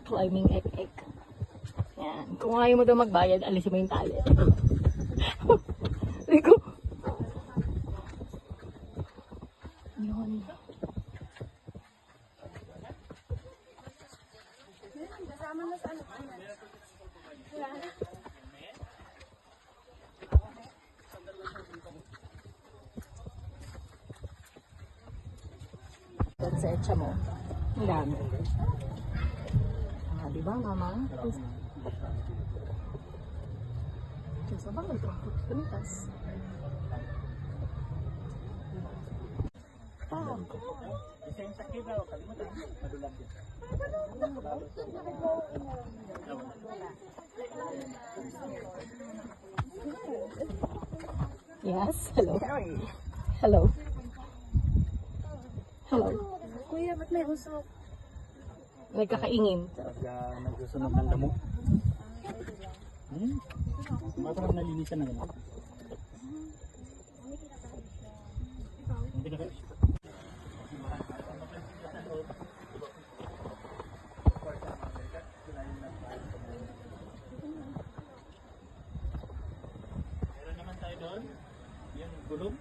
rock climbing ek-ek. Yan. Kung ayaw mo daw magbayad, alisin mo yung tali. Ligo. Yun. Sa etcha mo. Ang dami. Ah, diba, mama? Sa bangay ito. Punitas. Ah. Yes, hello. Hello. Hello. Kuya, ba't may usok? Nagkakaingin. Nagsusunog ng damo. Masarap nalinisan na gano'n. Meron naman tayo doon. Yung gulong.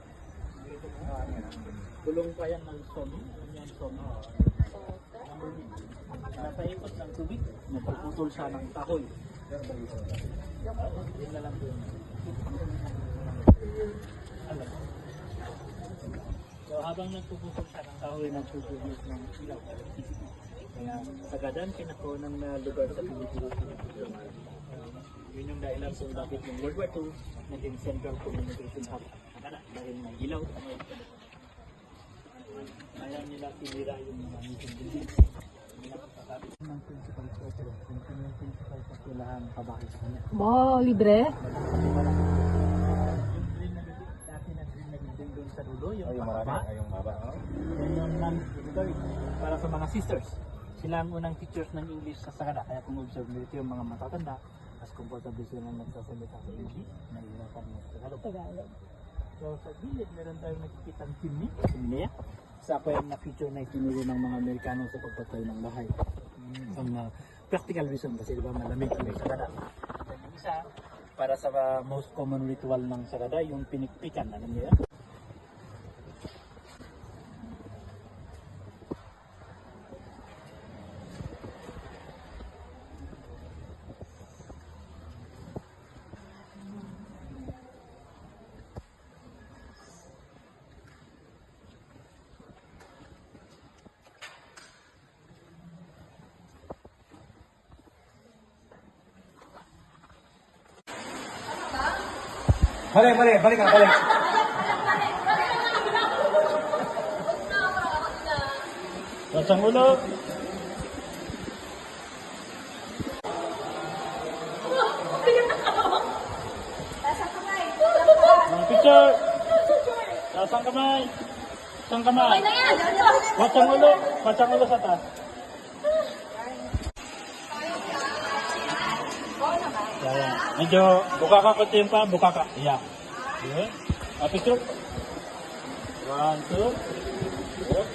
Gulong pa yan ng sono. Alam yan sono. Napaikot ng tubig. Napaputol siya ng kahoy. Yun na lang doon. So habang nagpuputol siya ng kahoy, nagpupulot ng ilaw. Kaya sagadan kinakunan na lugar sa Pilipinas. Yun yung dahilan kung bakit yung World War II naging Central Communication Hub. Dahil may ilaw. Kaya nila sinira yung mga mission building. Ang principal photo, yung principal photo lang kabahay sa kanya. Wow, libre? Yung green na building, dati na green na building doon sa dulo, yung maba. Yung maba. Yan yung non-military, para sa mga sisters. Sila ang unang teachers ng English sa Sagada. Kaya kung observe nito yung mga matatanda, mas comfortable sila nagsasalita sa English, nahihirapan mo sa Tagalog. So sa gilid, meron tayong nakikita ng chimney, sa ako yung na-feature na itinuro ng mga Amerikano sa pagpatay ng bahay. Ang practical reason kasi diba malamig kami sa Sagada. Then yung isa, para sa most common ritual ng Sagada, yung pinikpikan. Alam niyo yan? Balik ka, balik. Pasang ulo. Picture. Pasang kamay. Pasang kamay. Pasang ulo. Pasang ulo sa taas. Yan. Medyo buka ka konti yung pa, buka ka. Yeah. Okay. Picture. 1, 2. Okay.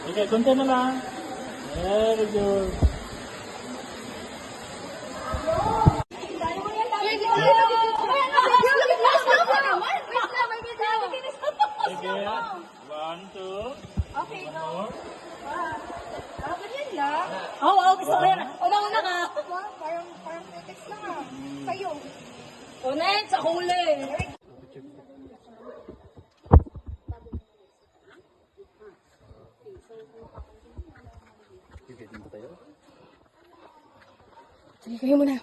Okay, konti na lang. Very good. Okay. 1, 2. Okay, One more. ganyan lang. Oo, gusto ko yan. Una-una ka. Parang pretext lang ah. Kayo. Unahin sa huli. Sige, kayo muna.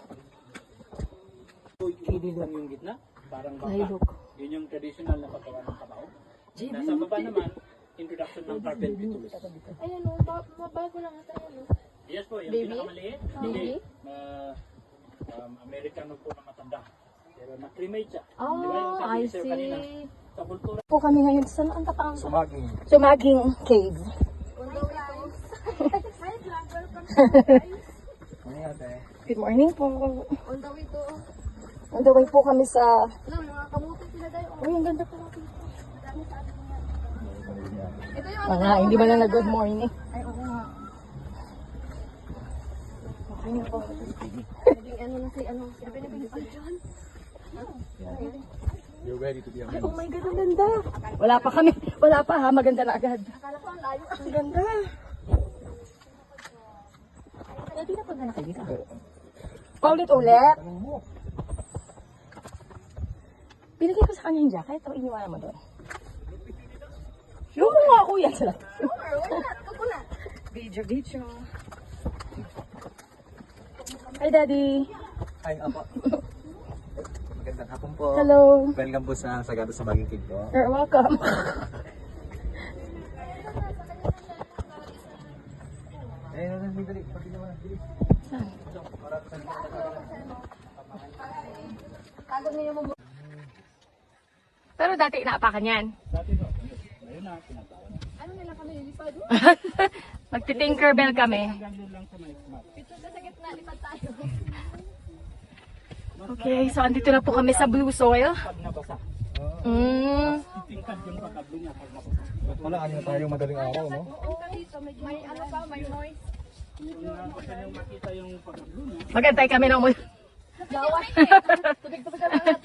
Hindi lang yung gitna, parang baka. Nahilok. Yun yung traditional na paggawa ng kabao. Nasa baba naman, introduction ng carpet bitulos. Ayun o, mabago lang ata yun o. Yes po, yung Baby? pinakamaliit. Baby? Amerikano po na matanda. Pero na-cremate siya. Oh, Di ba yung sabi I ni Sir kanina? see. Sa kultura. Po kami ngayon. Saan ang tapang? Sumaging. Sumaging Cave. On the way guys. Hi vlog, welcome to guys. Ano yan, Good morning po. On the way to On the way po kami sa... Alam, may mga kamuti sila tayo. Uy, ang ganda po natin. Madami sa atin niya. Ito yung Nga, hindi man lang na-good morning. Ay, oo nga. Okay na po. Naging ano na si ano. Sino pinipili ko dyan? You're ready to be a Ay, oh my God, ang ganda. Wala pa kami. Wala pa ha, maganda na agad. Akala ko ang layo. Ang ganda. Pwede na punta na kayo dito. Paulit-ulit. Binigay ko sa kanya yung jacket o iniwala mo doon? Yung mo nga kuya. Sure, why not? Ito na. Video. Hi, Daddy. Hi, apo. Magandang hapon po. Hello. Welcome po sa Sagada sa Baging Cake po. You're welcome. Dali. Pagkili mo na. Dali. Tago niyo mo. Pero dati inaapakan yan. Dati no. Ayun na, tinatawag na. Ano nila kami lilipad? Magti-tinkerbell kami. Hanggang doon lang sa may smart. Ito sa gitna, lipad tayo. Okay, so andito na po kami sa Blue Soil. Pag nabasa, titingkad yung pagkablo niya pag nabasa. Wala ano tayong madaling araw, no? Oo, dito may ano pa, may noise. Kung gusto nyo makita yung pagkablo niya, Magantay kami ng mula. Gawa. Tubig-tubig ka lang.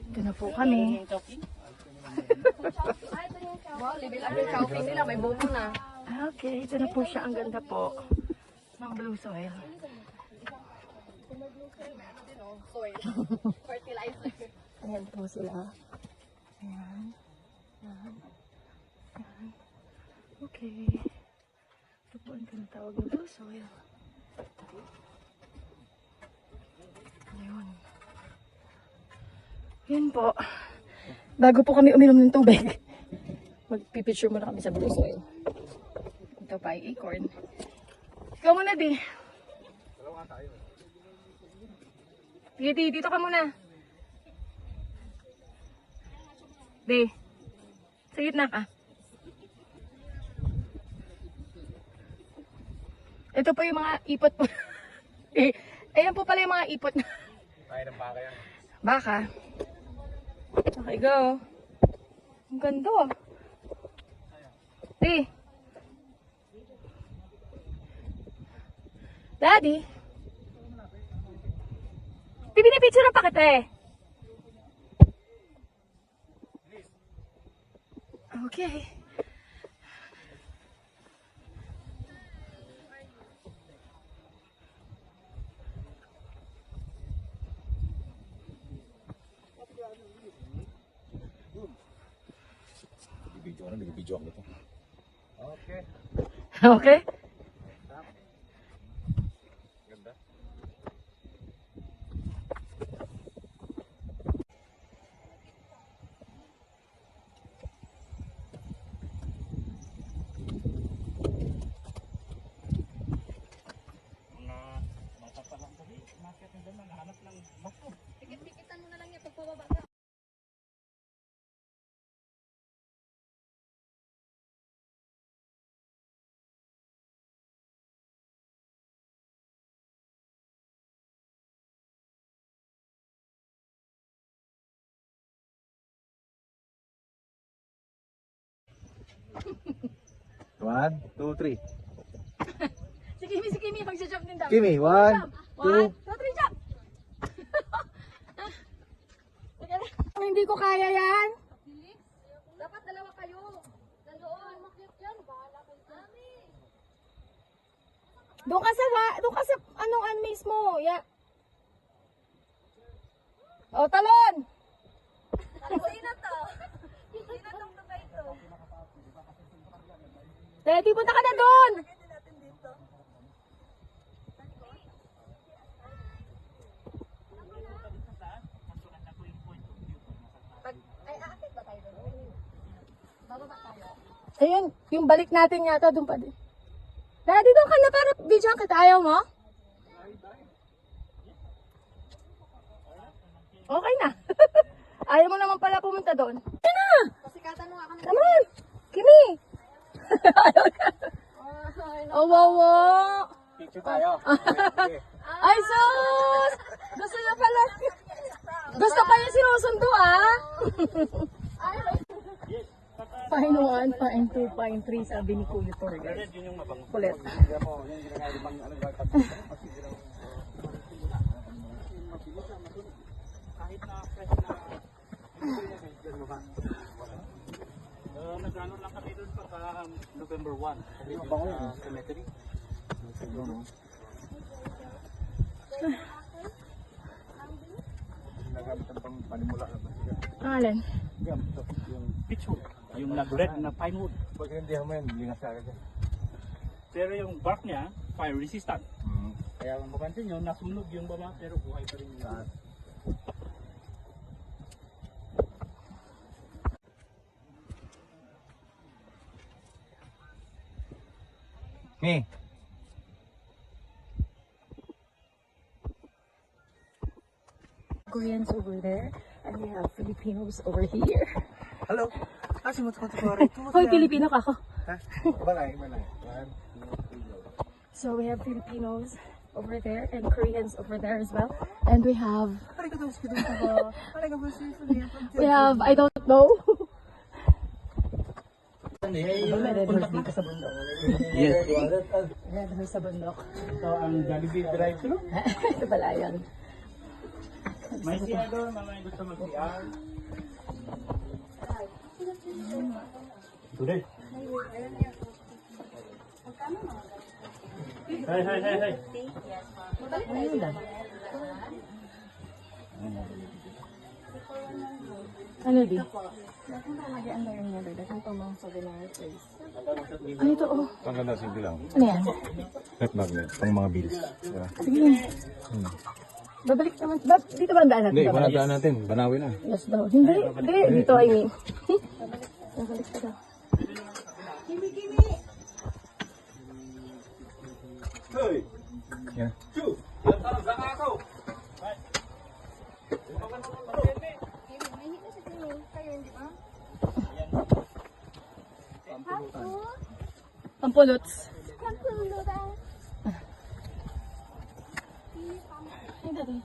Ito na po kami. yung choking, Wow, level up yung shopping nila, may boom na. Okay, ito na po siya. Ang ganda po ng Blue Soil. Soil. Fertilizer. Ayan po sila. Ayan. Ayan. Ayan. Okay. Ito po ang tinatawag ng Blue Soil. Ayun. Yun po. Bago po kami uminom ng tubig, magpipicture muna kami sa Blue Soil. Ito pa ay acorn. Ikaw muna, di. Sige, di. Dito ka muna. Di. Sa gitna ka. Ito po yung mga ipot po. Ayan po pala yung mga ipot. Tayo ng baka yan. Baka. Okay, go. Ang ganda ah. Di. Daddy. Pinipicture na pa kita eh. Okay. Nag-video ako nito. Okay. Okay. Ganda. mga bata pa lang dali, market na naman, hanap ng bato. Pikit-pikitan mo na lang yan pagpababa ka. One, two, three. Si Kimi, magsajump din daw. Kimi, one, two. 1, 2, 3, jump! Hindi ko kaya yan. Dapat dalawa kayo. Nandoon. Makyat yan. Bahala kayo. Dami. Doon ka sa anong mismo. Ya. O, talon! Sino to? Sino tong tubay to? Daddy, punta ka na doon! Ay, aakit ba tayo doon? Bababa tayo. Ayun, yung balik natin yata doon pa din. Daddy, doon ka na para video kita. Ayaw mo? Okay na. Ayaw mo naman pala pumunta doon. Ayun na! Pasikatan mo nga kami. Come on! Kimi! Ayaw ka. Oh, wow, wow. Picture tayo. Okay. Ay, sus! Gusto niya pala. Gusto pa yung sinusundo, ah. Pine 1, Pine 2, Pine 3, sabi ni Kuya Tor, guys. Kulit. Kahit na fresh na nag-ano lang kami doon pagka November 1 sa cemetery. Ang alin? Yung pitchwood, yung nag-red na pine wood. Pag hindi naman, lingas sa akin. Pero yung bark niya, fire resistant. Kaya kung mapansin nyo, nasunog yung baba pero buhay pa rin yung lahat. Me. Koreans over there, and we have Filipinos over here. Hello. Kasi mo ito. Hoy, Pilipino ka ako. Balay. So we have Filipinos over there and Koreans over there as well. And we have, I don't know. Red horse dito sa bundok. Yes. Red horse sa bundok. Ito ang Jollibee drive-thru. Ito pala yan. May siya doon, mamaya gusto mag-CR. Today. Hey. Ano di? Ano ito oh? Paganda simple lang. Ano yan? Net magnet. Pang mga bills. Diba? Sige. Babalik naman. Dito ba ang daan natin? Hindi, panadaan natin. Banawin na. Yes daw. Hindi. Dito I mean. Babalik ka daw. Yan. Pampuluts. Ay, dali.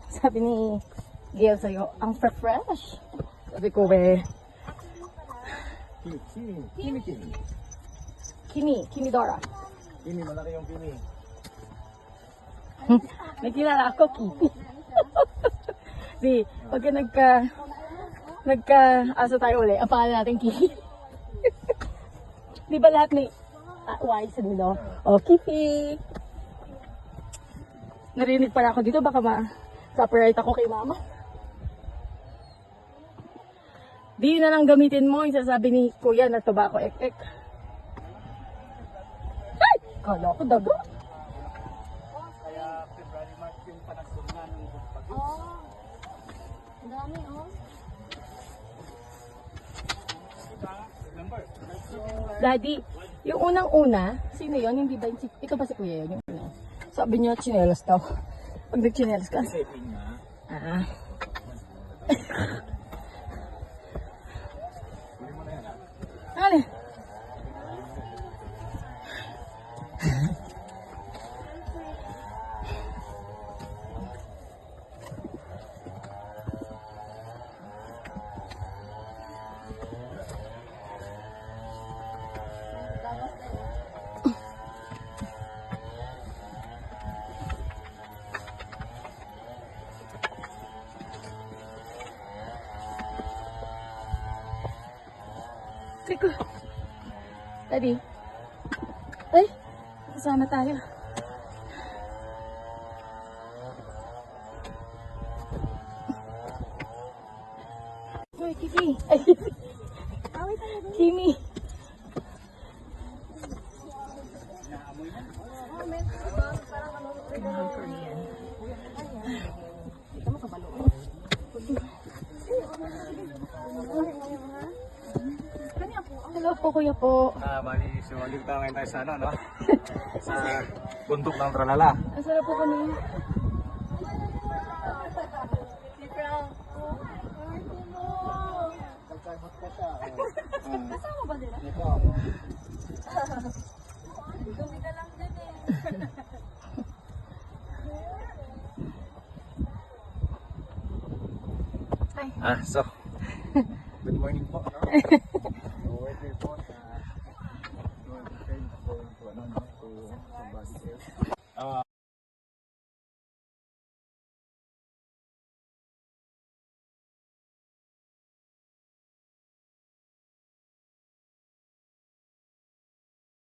Sabi ni Gail sa'yo, ang fresh. Sabi ko, Kimi Dora. Kimi, malaki yung Kimi. May kilala ako, Kimi. Di, pagka nagka-asa tayo uli, ang pangalan natin, Kimi. Di ba lahat may Y sa dulo? O, Kimi. Narinig pala ako dito, baka ma-copyright ako kay mama. Di na lang gamitin mo, yung sasabi ni kuya na tobacco ek-ek. Ay! Kala ko daga. Kaya February, March yung panahon na ng bagyo. Ang dami, oh. Remember? Daddy, yung unang-una, sino yon? Hindi ba yung ito ba si kuya yun? Yung una? Sabi niya, chinelas daw. Pag nag-chinelas ka. Setting na. Ah. Ano? Triko. Daddy. Ay, kasama tayo. Hoy, Kimi. Ay, Kimi. Hello po, kuya po. Bali, sumalig tayo ngayon tayo sa ano, no? Sa bundok ng Tralala. Asara po kami. Kasama ba nila? Dumi ka lang din eh. Tay. So, good morning po. No? So, we're here po sa